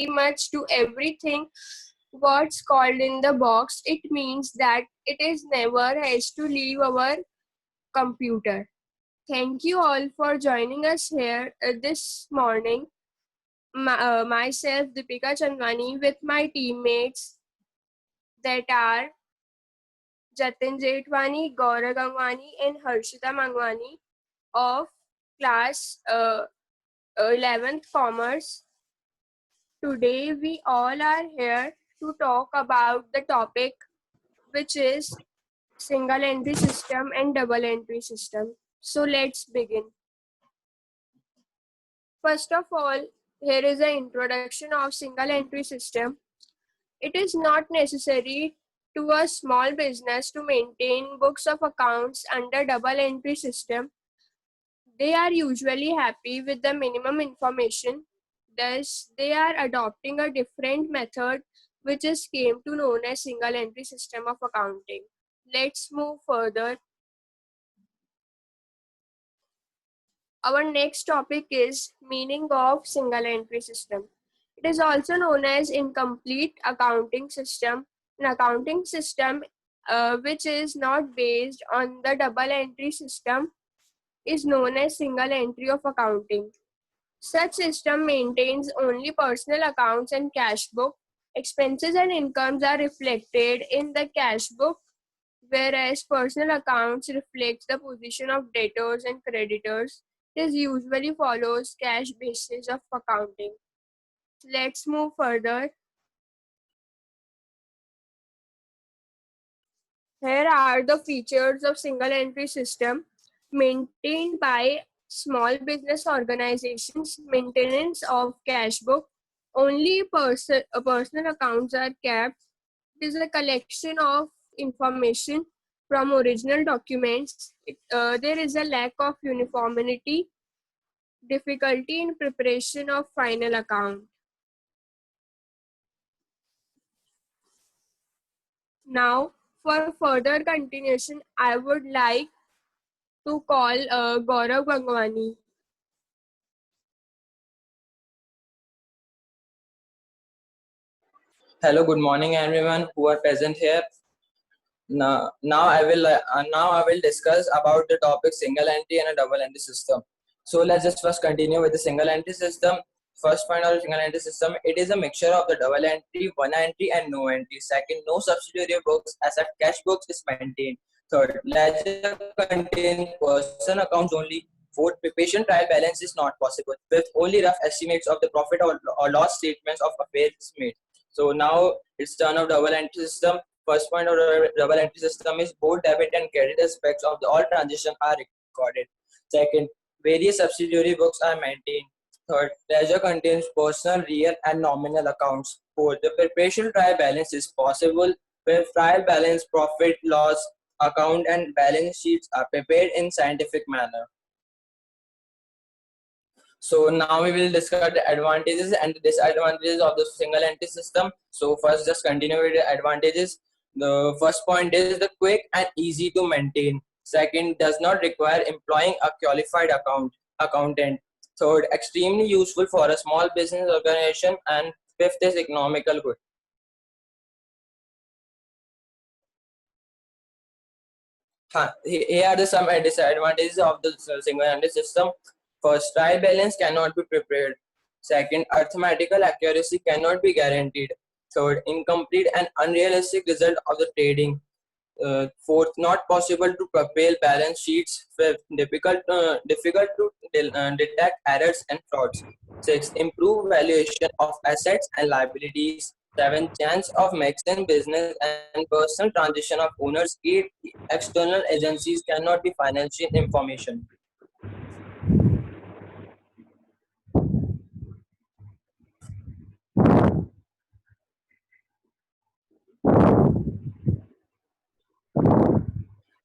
much to everything what's called in the box. It means that it is never has to leave our computer. Thank you all for joining us here this morning. Myself, Deepika Chandwani, with my teammates that are Jatin Jetwani, Gaurav Gangwani, and Harshita Mangwani of class 11th Commerce. Today, we all are here to talk about the topic which is single entry system and double entry system. So let's begin. First of all, here is an introduction of single entry system. It is not necessary to a small business to maintain books of accounts under double entry system. They are usually happy with the minimum information. Thus, they are adopting a different method which is came to known as single entry system of accounting. Let's move further. Our next topic is meaning of single entry system. It is also known as incomplete accounting system. An accounting system which is not based on the double entry system is known as single entry of accounting. Such system maintains only personal accounts and cash book. Expenses and incomes are reflected in the cash book, whereas personal accounts reflect the position of debtors and creditors. This usually follows cash basis of accounting. Let's move further. Here are the features of single entry system maintained by small business organizations. Maintenance of cash book. Only personal accounts are kept. It is a collection of information from original documents. There is a lack of uniformity, difficulty in preparation of final account. Now, for further continuation, I would like to call Gaurav Gangwani. Hello, good morning, everyone who are present here. Now I will discuss about the topic single entry and a double entry system. So let's just first continue with the single entry system. First point of the single entry system, it is a mixture of the double entry, one entry, and no entry. Second, no subsidiary books, asset cash books is maintained. Third, ledger contains person accounts only. Fourth, preparation trial balance is not possible. Fifth, only rough estimates of the profit or loss statements of affairs is made. So now it's turn of double entry system. First point of double entry system is both debit and credit aspects of all transactions are recorded. Second, various subsidiary books are maintained. Third, ledger contains personal, real, and nominal accounts. Fourth, the preparation trial balance is possible. Fifth, trial balance, profit, loss account, and balance sheets are prepared in scientific manner. So now we will discuss the advantages and disadvantages of the single entry system. So first, just continue with the advantages. The first point is the quick and easy to maintain. Second, does not require employing a qualified accountant. Third, extremely useful for a small business organization. And fifth is economical good. Here are the some disadvantages of the single entry system. First, trial balance cannot be prepared. Second, arithmetical accuracy cannot be guaranteed. Third, incomplete and unrealistic result of the trading. Fourth, not possible to prepare balance sheets. Fifth, difficult to detect errors and frauds. Sixth, improve valuation of assets and liabilities. Seventh, chance of mixing business and personal transition of owners. Eight, external agencies cannot be financial information.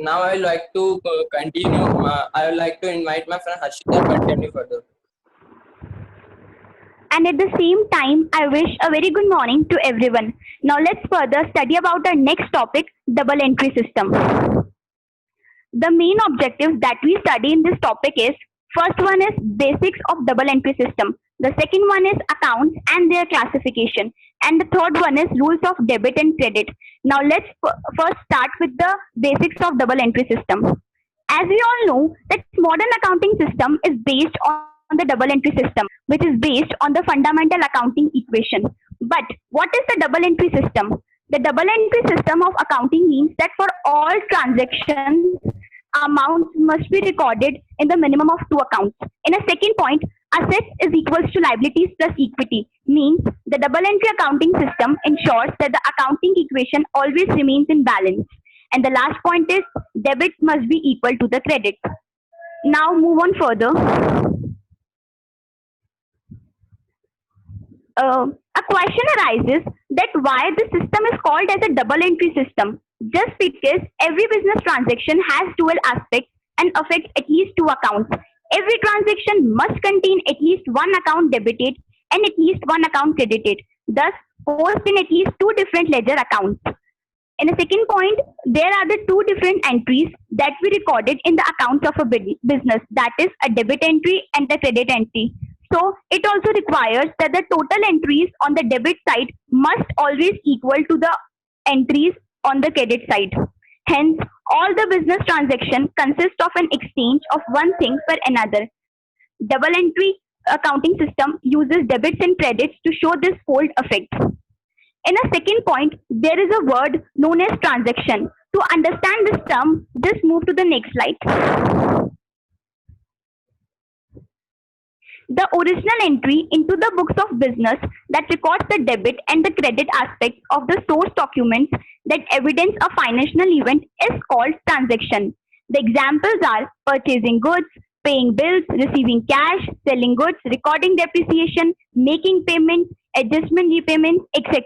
Now I would like to continue. I would like to invite my friend Harshita to continue further. And at the same time, I wish a very good morning to everyone. Now let's further study about our next topic, double entry system. The main objectives that we study in this topic is first one is basics of double entry system. The second one is accounts and their classification. And the third one is rules of debit and credit. Now let's first start with the basics of double entry system. As we all know that modern accounting system is based on the double entry system, which is based on the fundamental accounting equation. But what is the double entry system? The double entry system of accounting means that for all transactions, amounts must be recorded in the minimum of two accounts. In a second point, assets is equals to liabilities plus equity means the double entry accounting system ensures that the accounting equation always remains in balance. And the last point is debit must be equal to the credit. Now move on further. A question arises that why the system is called as a double entry system. Just because every business transaction has dual aspects and affects at least two accounts. Every transaction must contain at least one account debited and at least one account credited, thus host in at least two different ledger accounts. In a second point, there are the two different entries that we recorded in the accounts of a business, that is a debit entry and the credit entry. So it also requires that the total entries on the debit side must always equal to the entries on the credit side. Hence, all the business transaction consist of an exchange of one thing for another. Double entry accounting system uses debits and credits to show this fold effect. In a second point, there is a word known as transaction. To understand this term, just move to the next slide. The original entry into the books of business that records the debit and the credit aspects of the source documents that evidence a financial event is called transaction. The examples are purchasing goods, paying bills, receiving cash, selling goods, recording depreciation, making payments, adjustment repayments, etc.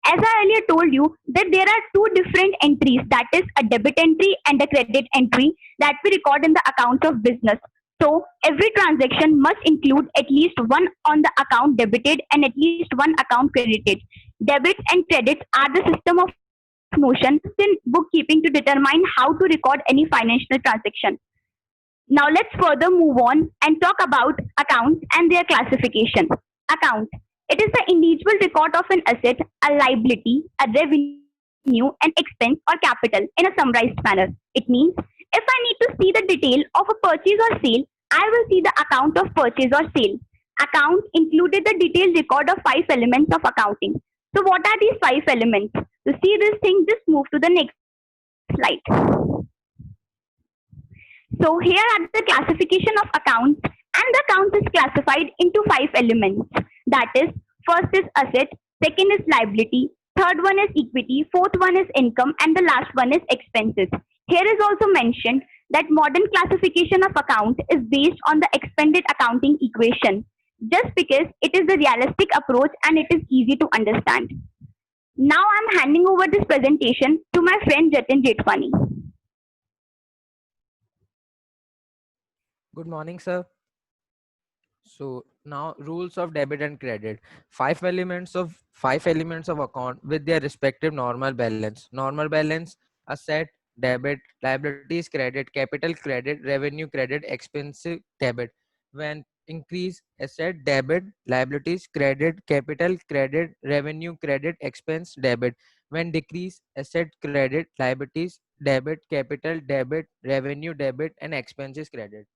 As I earlier told you that there are two different entries, that is a debit entry and a credit entry that we record in the accounts of business. So every transaction must include at least one on the account debited and at least one account credited. Debits and credits are the system of motion in bookkeeping to determine how to record any financial transaction. Now let's further move on and talk about accounts and their classification. Account. It is the individual record of an asset, a liability, a revenue, an expense or capital in a summarized manner. It means if I need to see the detail of a purchase or sale, I will see the account of purchase or sale. Account included the detailed record of five elements of accounting. So what are these five elements? To see this thing, just move to the next slide. So here are the classification of accounts, and the account is classified into five elements. That is, first is asset, second is liability, third one is equity, fourth one is income, and the last one is expenses. Here is also mentioned that modern classification of account is based on the expanded accounting equation, just because it is the realistic approach and it is easy to understand. Now I'm handing over this presentation to my friend Jatin Jethwani. Good morning, sir. So now rules of debit and credit. Five elements of account with their respective normal balance. Normal balance, asset, debit, liabilities, credit, capital, credit, revenue, credit, expensive, debit. When increase asset, debit, liabilities, credit, capital, credit, revenue, credit, expense, debit. When decrease asset, credit, liabilities, debit, capital, debit, revenue, debit, and expenses, credit.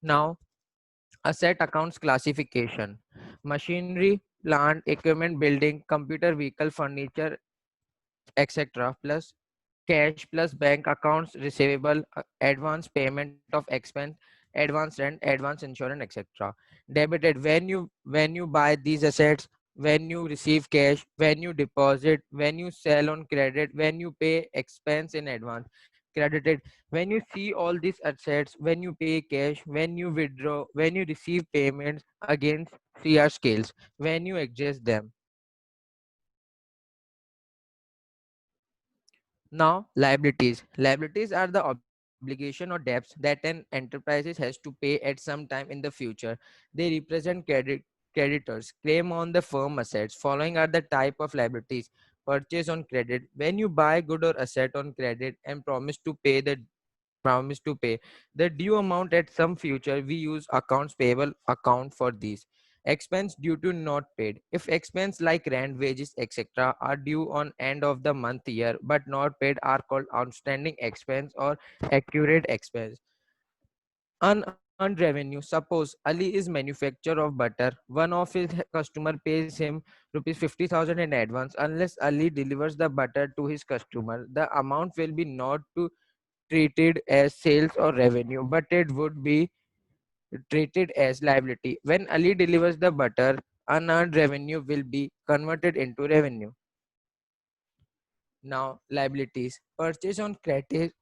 Now, asset accounts classification: machinery, plant, equipment, building, computer, vehicle, furniture, etc. plus cash plus bank accounts receivable, advance payment of expense, advance rent, advance insurance, etc. Debited: when you buy these assets, when you receive cash, when you deposit, when you sell on credit, when you pay expense in advance. Credited: when you see all these assets, when you pay cash, when you withdraw, when you receive payments against CR scales, when you adjust them. Now, liabilities. Liabilities are the obligation or debts that an enterprise has to pay at some time in the future. They represent creditors claim on the firm assets. Following are the type of liabilities: purchase on credit: when you buy good or asset on credit and promise to pay the due amount at some future, we use accounts payable account for these. Expense due to not paid. If expense like rent, wages, etc. are due on end of the month, year, but not paid are called outstanding expense or accurate expense. Unearned revenue. Suppose Ali is manufacturer of butter. One of his customer pays him rupees 50,000 in advance. Unless Ali delivers the butter to his customer, the amount will be not to treated as sales or revenue, but it would be treated as liability. When Ali delivers the butter, unearned revenue will be converted into revenue. Now, liabilities. Purchase on credit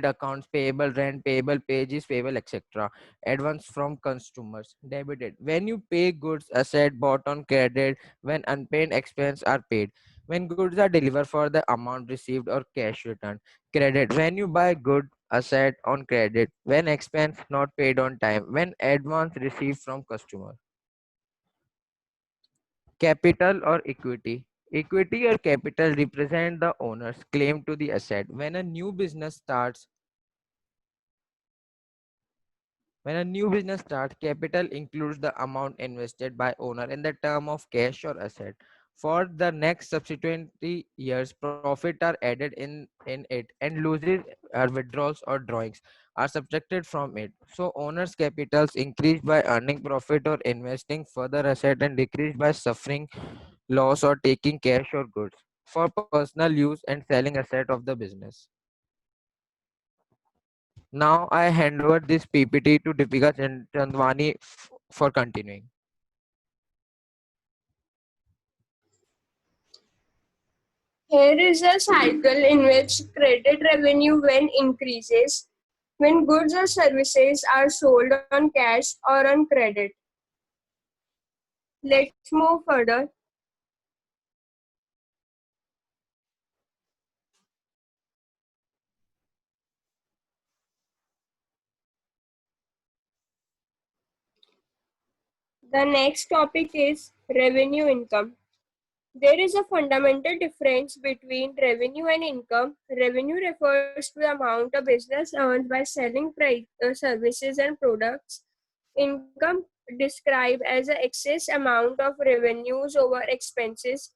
accounts, payable rent, payable pages, payable, etc. Advance from customers. Debited. When you pay goods, asset bought on credit, when unpaid expense are paid. When goods are delivered for the amount received or cash returned. Credit. When you buy good asset on credit. When expense not paid on time. When advance received from customer. Capital or equity. Equity or capital represent the owner's claim to the asset. When a new business starts, capital includes the amount invested by owner in the term of cash or asset. For the next subsequent years, profit are added in it and losses or withdrawals or drawings are subtracted from it. So owner's capitals increase by earning profit or investing further asset and decrease by suffering loss or taking cash or goods for personal use and selling asset of the business. Now I hand over this PPT to Deepika Chandwani for continuing. Here is a cycle in which credit revenue when increases when goods or services are sold on cash or on credit. Let's move further. The next topic is revenue income. There is a fundamental difference between revenue and income. Revenue refers to the amount a business earns by selling services and products. Income described as the excess amount of revenues over expenses.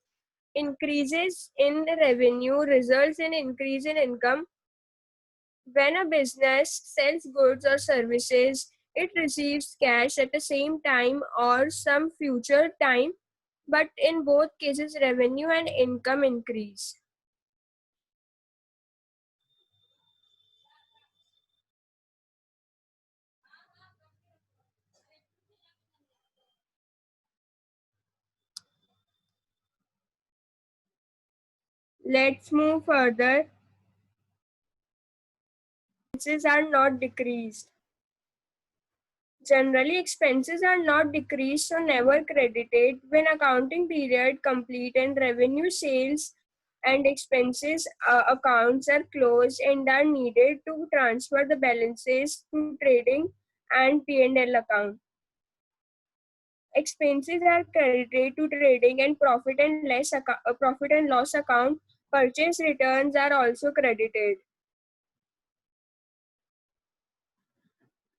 Increases in revenue results in increase in income. When a business sells goods or services, it receives cash at the same time or some future time, but in both cases, revenue and income increase. Let's move further. Expenses are not decreased. Generally, expenses are not decreased or never credited when accounting period complete and revenue, sales and expenses accounts are closed and are needed to transfer the balances to trading and P&L account. Expenses are credited to trading and profit and loss account. Purchase returns are also credited.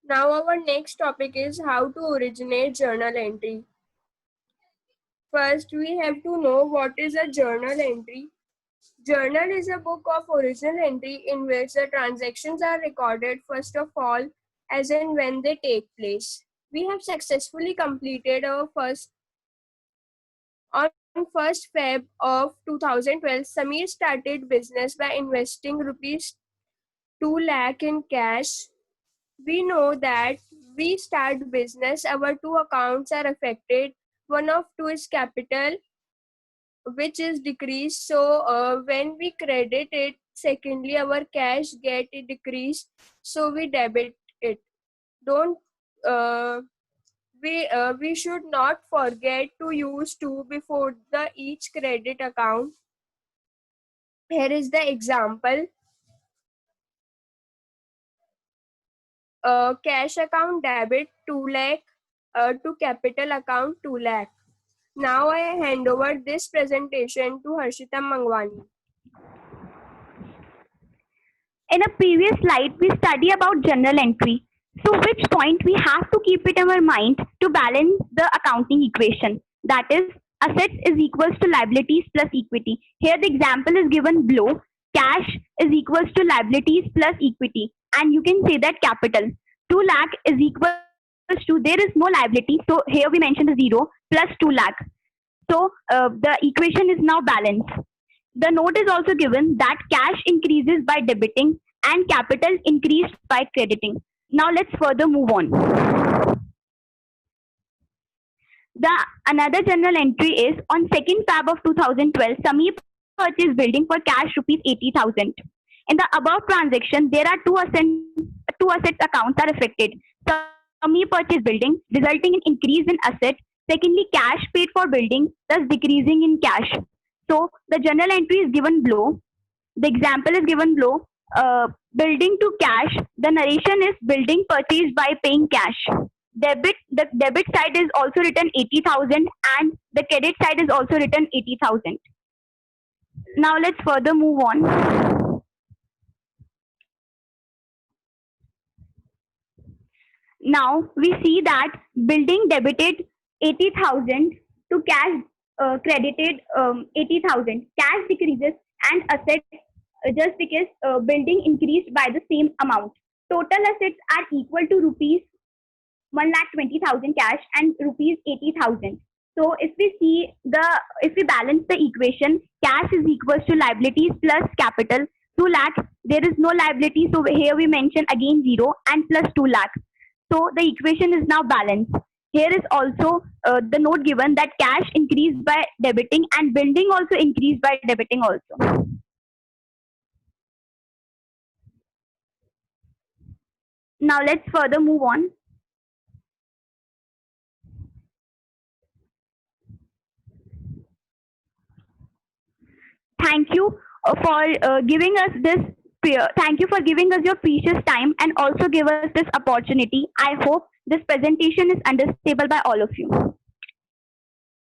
Now our next topic is how to originate journal entry. First, we have to know what is a journal entry. Journal is a book of original entry in which the transactions are recorded first of all as and when they take place. We have successfully completed our first on 1st Feb of 2012. Samir started business by investing rupees 2 lakh in cash. We know that we start business, our two accounts are affected. One of two is capital, which is decreased. So when we credit it, secondly, our cash get it decreased. So we debit it. Don't we should not forget to use two before the each credit account. Here is the example. Cash account debit 2 lakh to capital account 2 lakh. Now I hand over this presentation to Harshita Mangwani. In a previous slide, we study about journal entry. So which point we have to keep it in our mind to balance the accounting equation. That is, assets is equals to liabilities plus equity. Here the example is given below. Cash is equals to liabilities plus equity. And you can say that capital. 2 lakh is equals to, there is no liability. So here we mention the 0 plus 2 lakh. So the equation is now balanced. The note is also given that cash increases by debiting and capital increased by crediting. Now let's further move on. The another journal entry is on 2nd Feb of 2012, Sameer purchased building for cash rupees 80,000. In the above transaction, there are two assets accounts are affected. Sameer purchased building, resulting in increase in asset. Secondly, cash paid for building, thus decreasing in cash. So the journal entry is given below. The example is given below. Building to cash. The narration is building purchased by paying cash. The debit side is also written 80,000 and the credit side is also written 80,000. Now let's further move on. Now we see that building debited 80,000 to cash credited 80,000. Cash decreases and assets just because building increased by the same amount. Total assets are equal to rupees 1,20,000 cash and rupees 80,000. So if we balance the equation, cash is equals to liabilities plus capital. 2 lakh, there is no liability, so here we mention again 0 and plus 2 lakh. So the equation is now balanced. Here is also the note given that cash increased by debiting and building also increased by debiting also. Now let's further move on. Thank you for giving us this. Thank you for giving us your precious time and also give us this opportunity. I hope this presentation is understandable by all of you.